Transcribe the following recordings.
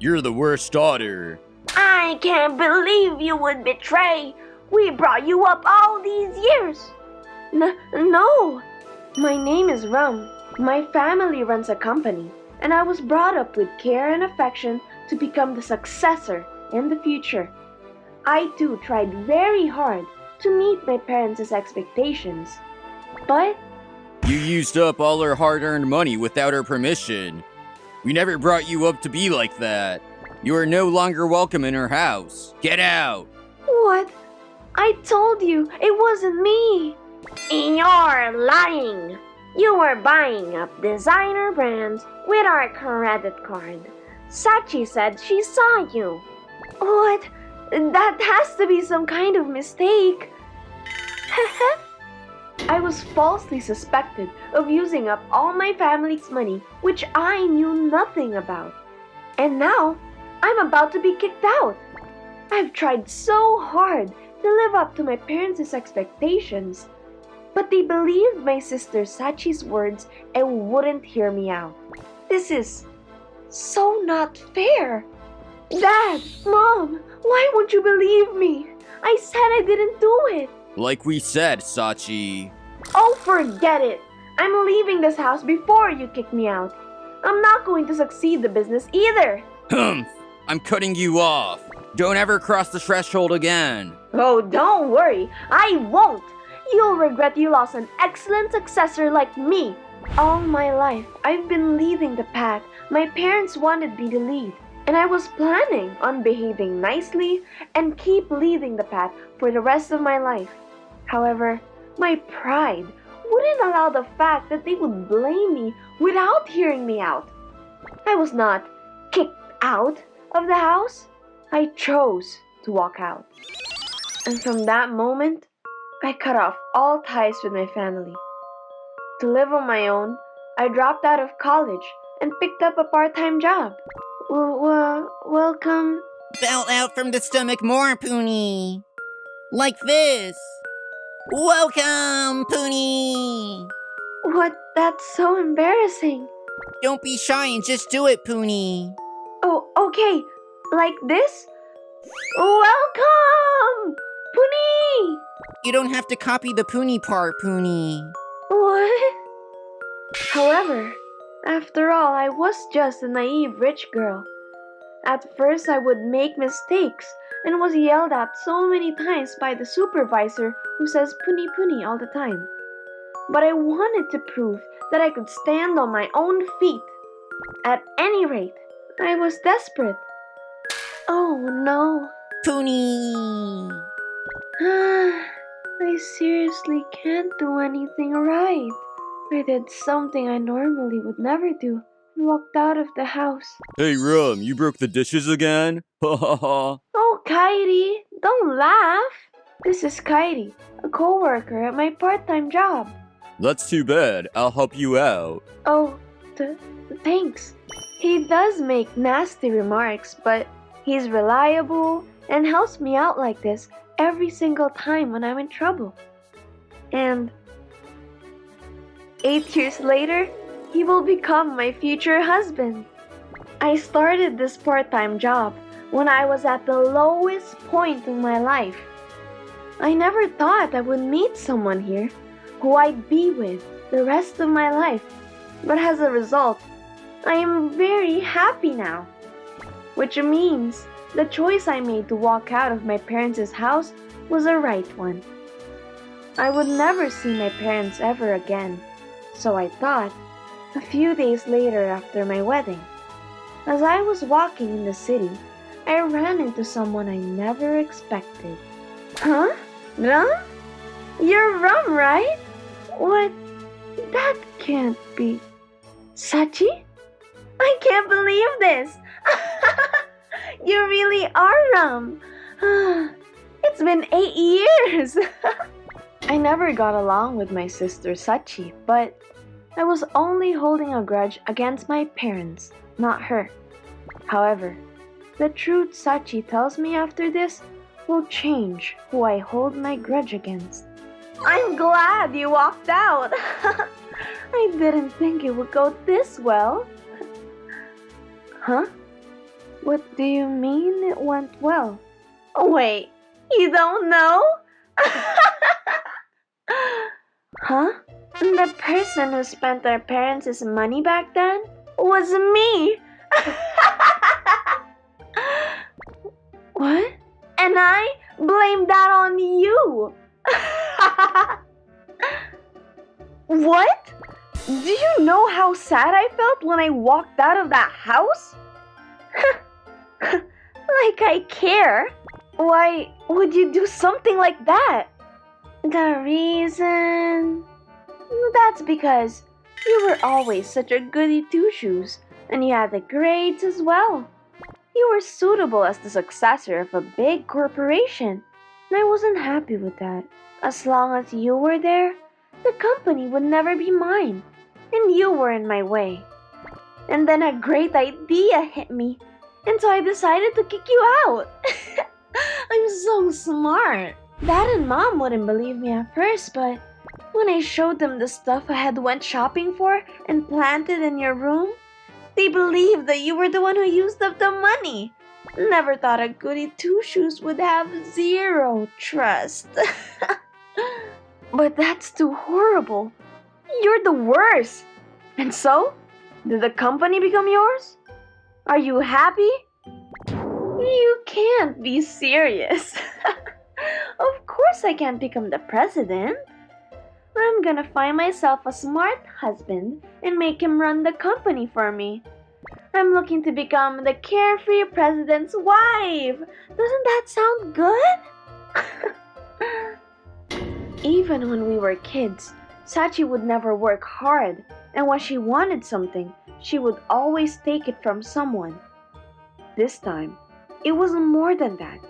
You're the worst daughter. I can't believe you would betray. We brought you up all these years. No. My name is Rum. My family runs a company, and I was brought up with care and affection to become the successor in the future. I too tried very hard to meet my parents' expectations. But You used up all her hard-earned money without her permission. We never brought you up to be like that. You are no longer welcome in her house. Get out! what? I told you it wasn't me. You're lying. You were buying up designer brands with our credit card. Sachi said she saw you. What? That has to be some kind of mistake. I was falsely suspected of using up all my family's money, which I knew nothing about. And now, I'm about to be kicked out. I've tried so hard to live up to my parents' expectations, but they believed my sister Sachi's words and wouldn't hear me out. This is so not fair. Dad, Mom, why won't you believe me? I said I didn't do it. Like we said, Sachi. Oh, forget it. I'm leaving this house before you kick me out. I'm not going to succeed the business either. Humph! I'm cutting you off. Don't ever cross the threshold again. Oh, don't worry. I won't. You'll regret you lost an excellent successor like me. All my life, I've been leading the path my parents wanted me to lead. And I was planning on behaving nicely and keep leading the path for the rest of my life. However, my pride wouldn't allow the fact that they would blame me without hearing me out. I was not kicked out of the house. I chose to walk out. And from that moment, I cut off all ties with my family. To live on my own, I dropped out of college and picked up a part-time job. Welcome. Belt out from the stomach more, Poonie. Like this. Welcome, Poonie. What? That's so embarrassing. Don't be shy and just do it, Poonie. Oh, okay. Like this? Welcome! Poonie! You don't have to copy the Poonie part, Poonie. What? However, after all, I was just a naive rich girl. At first, I would make mistakes and was yelled at so many times by the supervisor who says Poonie Poonie all the time. But I wanted to prove that I could stand on my own feet. At any rate, I was desperate. Oh no. Poonie. I seriously can't do anything right. I did something I normally would never do and walked out of the house. Hey, Rum, you broke the dishes again? Ha ha ha. Oh, Kairi, don't laugh. This is Kairi, a co-worker at my part-time job. That's too bad. I'll help you out. Oh, thanks. He does make nasty remarks, but he's reliable and helps me out like this every single time when I'm in trouble. And 8 years later, he will become my future husband. I started this part-time job when I was at the lowest point in my life. I never thought I would meet someone here who I'd be with the rest of my life. But as a result, I am very happy now. Which means the choice I made to walk out of my parents' house was a right one. I would never see my parents ever again, so I thought, a few days later after my wedding. As I was walking in the city, I ran into someone I never expected. Huh? Rum? You're Rum, right? What? That can't be. Sachi? I can't believe this! You really are Rum! It's been 8 years! I never got along with my sister Sachi, but I was only holding a grudge against my parents, not her. However, the truth Sachi tells me after this will change who I hold my grudge against. I'm glad you walked out! I didn't think it would go this well. Huh? What do you mean it went well? Wait, you don't know? Huh? The person who spent our parents' money back then was me. What? And I blame that on you. What? Do you know how sad I felt when I walked out of that house? Like I care. Why would you do something like that? The reason... That's because you were always such a goody two-shoes, and you had the grades as well. You were suitable as the successor of a big corporation, and I wasn't happy with that. As long as you were there, the company would never be mine, and you were in my way. And then a great idea hit me, and so I decided to kick you out. I'm so smart. Dad and Mom wouldn't believe me at first, but when I showed them the stuff I had went shopping for and planted in your room, they believed that you were the one who used up the money. Never thought a goody two-shoes would have zero trust. But that's too horrible. You're the worst. And so, did the company become yours? Are you happy? You can't be serious. Of course I can't become the president. I'm gonna find myself a smart husband and make him run the company for me. I'm looking to become the carefree president's wife. Doesn't that sound good? Even when we were kids, Sachi would never work hard, and when she wanted something, she would always take it from someone. This time, it was more than that.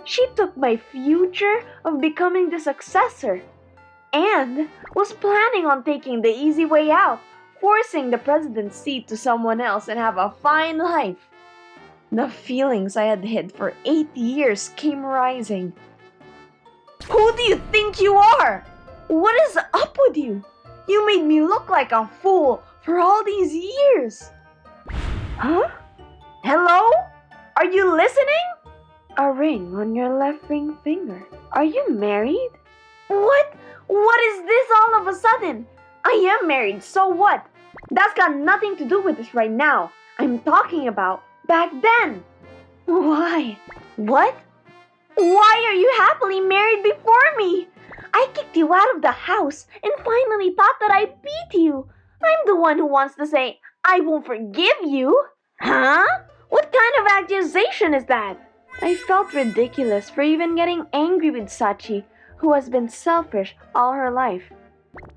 She took my future of becoming the successor and was planning on taking the easy way out, forcing the president's seat to someone else and have a fine life. The feelings I had hid for 8 years came rising. Who do you think you are? What is up with you? You made me look like a fool for all these years. Huh? Hello? Are you listening? A ring on your left ring finger. Are you married? What? What is this all of a sudden? I am married, so what? That's got nothing to do with this right now. I'm talking about back then. Why? What? Why are you happily married before me? I kicked you out of the house and finally thought that I beat you. I'm the one who wants to say, I won't forgive you. Huh? What kind of accusation is that? I felt ridiculous for even getting angry with Sachi, who has been selfish all her life.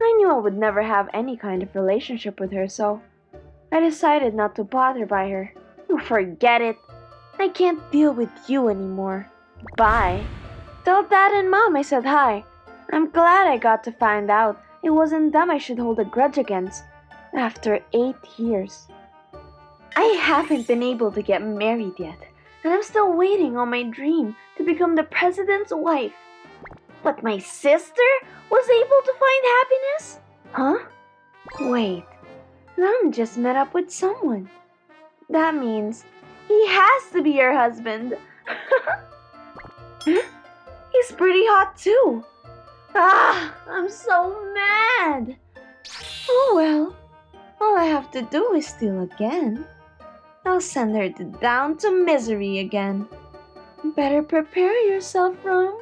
I knew I would never have any kind of relationship with her, so I decided not to bother by her. Forget it. I can't deal with you anymore. Bye. Tell Dad and Mom I said hi. I'm glad I got to find out it wasn't them I should hold a grudge against after 8 years. I haven't been able to get married yet, and I'm still waiting on my dream to become the president's wife. But my sister was able to find happiness? Huh? Wait, Lam just met up with someone. That means he has to be your husband. He's pretty hot too. I'm so mad. Oh well, all I have to do is steal again. I'll send her down to misery again. Better prepare yourself, Ram.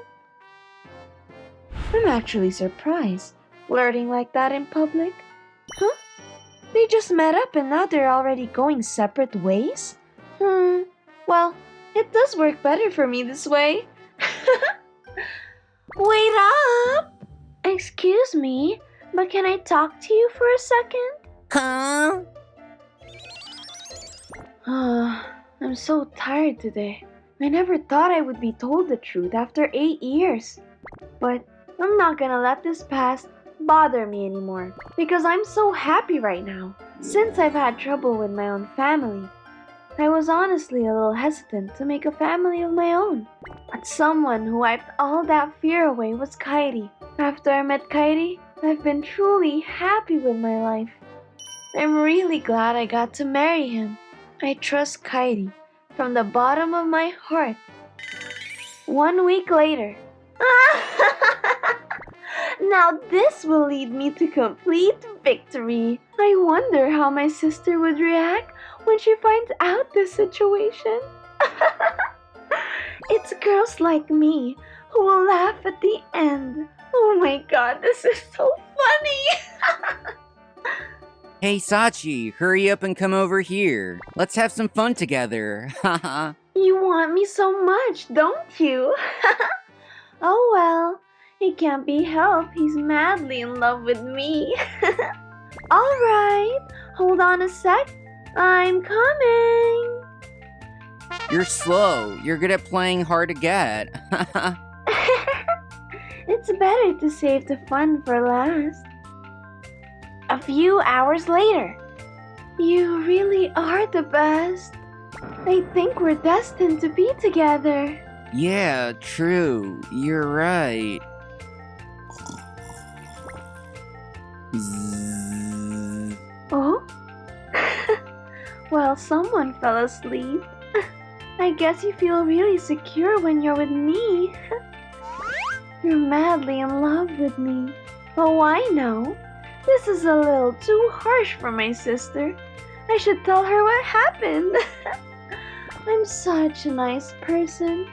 I'm actually surprised, flirting like that in public. Huh? They just met up and now they're already going separate ways? Well, it does work better for me this way. Wait up! Excuse me, but can I talk to you for a second? Huh? I'm so tired today. I never thought I would be told the truth after 8 years. But I'm not gonna let this past bother me anymore because I'm so happy right now. Since I've had trouble with my own family, I was honestly a little hesitant to make a family of my own. But someone who wiped all that fear away was Kairi. After I met Kairi, I've been truly happy with my life. I'm really glad I got to marry him. I trust Kairi, from the bottom of my heart. 1 week later. Now this will lead me to complete victory. I wonder how my sister would react when she finds out this situation. It's girls like me who will laugh at the end. Oh my god, this is so funny! Hey, Sachi, hurry up and come over here. Let's have some fun together. Haha. You want me so much, don't you? Oh well, it can't be helped. He's madly in love with me. Alright, hold on a sec. I'm coming. You're slow. You're good at playing hard to get. It's better to save the fun for last. A few hours later. You really are the best. I think we're destined to be together. Yeah, true. You're right. Zzz. Oh? Well, someone fell asleep. I guess you feel really secure when you're with me. You're madly in love with me. Oh, I know. This is a little too harsh for my sister. I should tell her what happened. I'm such a nice person.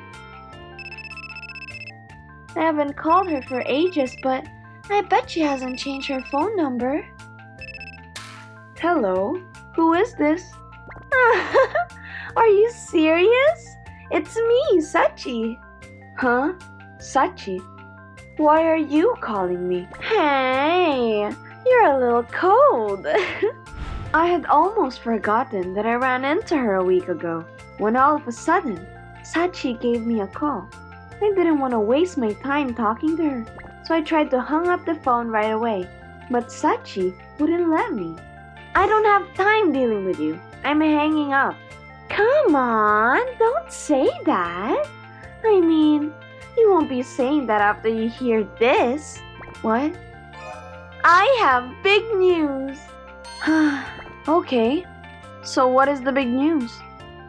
I haven't called her for ages, but I bet she hasn't changed her phone number. Hello? Who is this? Are you serious? It's me, Sachi. Huh? Sachi? Why are you calling me? Hey, you're a little cold. I had almost forgotten that I ran into her a week ago, when all of a sudden, Sachi gave me a call. I didn't want to waste my time talking to her, so I tried to hang up the phone right away, but Sachi wouldn't let me. I don't have time dealing with you. I'm hanging up. Come on, don't say that. I mean, you won't be saying that after you hear this. What? I have big news. Okay, so what is the big news?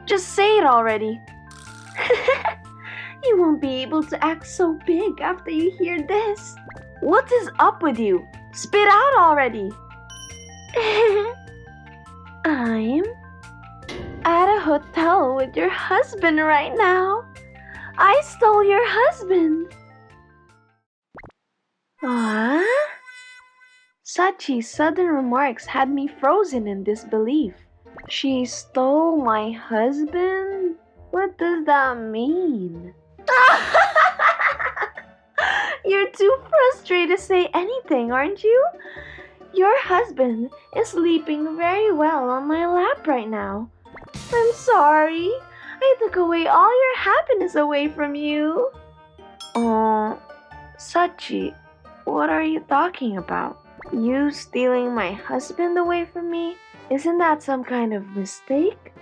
Just say it already. You won't be able to act so big after you hear this. What is up with you? Spit out already. I'm at a hotel with your husband right now. I stole your husband. What? Sachi's sudden remarks had me frozen in disbelief. She stole my husband? What does that mean? You're too frustrated to say anything, aren't you? Your husband is sleeping very well on my lap right now. I'm sorry. I took away all your happiness away from you. Sachi, what are you talking about? You stealing my husband away from me? Isn't that some kind of mistake?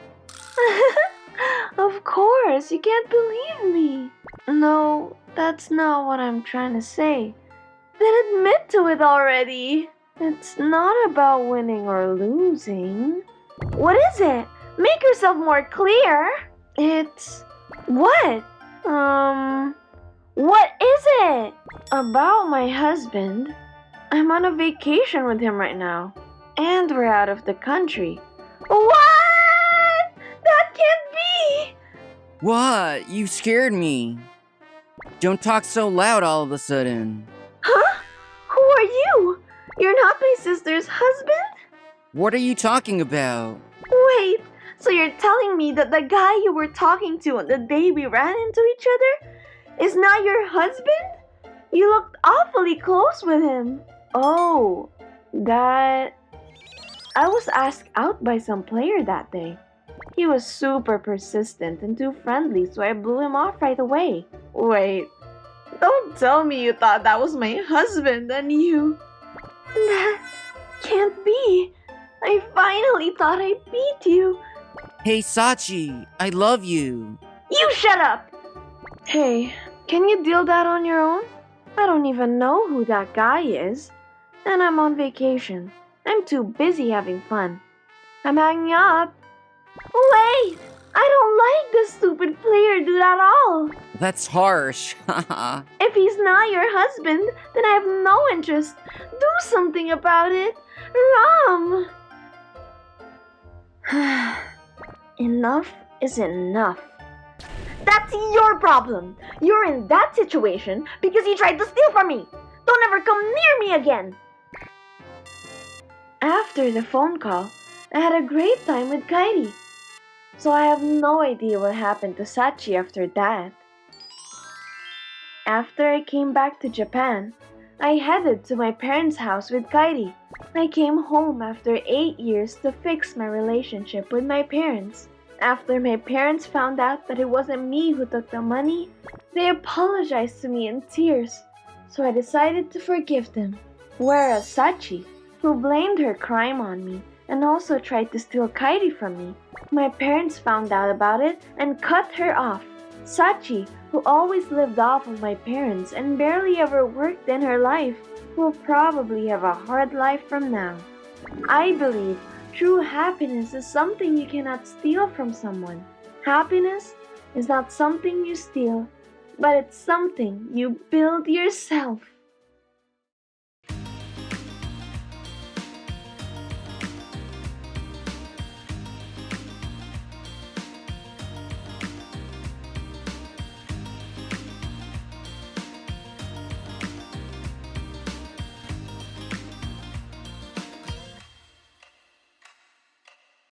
Of course, you can't believe me. No, that's not what I'm trying to say. Then admit to it already. It's not about winning or losing. What is it? Make yourself more clear. It's... What? What is it? About my husband. I'm on a vacation with him right now. And we're out of the country. What? That can't be! What? You scared me. Don't talk so loud all of a sudden. Huh? Who are you? You're not my sister's husband? What are you talking about? Wait, so you're telling me that the guy you were talking to on the day we ran into each other is not your husband? You looked awfully close with him. Oh, that... I was asked out by some player that day. He was super persistent and too friendly, so I blew him off right away. Wait, don't tell me you thought that was my husband and you... That can't be. I finally thought I beat you. Hey, Sachi, I love you. You shut up! Hey, can you deal that on your own? I don't even know who that guy is. And I'm on vacation. I'm too busy having fun. I'm hanging up. Wait! I don't like this stupid player dude at all. That's harsh. If he's not your husband, then I have no interest. Do something about it. Ram! Enough is enough. That's your problem. You're in that situation because you tried to steal from me. Don't ever come near me again. After the phone call, I had a great time with Kairi. So I have no idea what happened to Sachi after that. After I came back to Japan, I headed to my parents' house with Kairi. I came home after 8 years to fix my relationship with my parents. After my parents found out that it wasn't me who took the money, they apologized to me in tears. So I decided to forgive them. Whereas Sachi, who blamed her crime on me and also tried to steal Kairi from me, my parents found out about it and cut her off. Sachi, who always lived off of my parents and barely ever worked in her life, will probably have a hard life from now. I believe true happiness is something you cannot steal from someone. Happiness is not something you steal, but it's something you build yourself.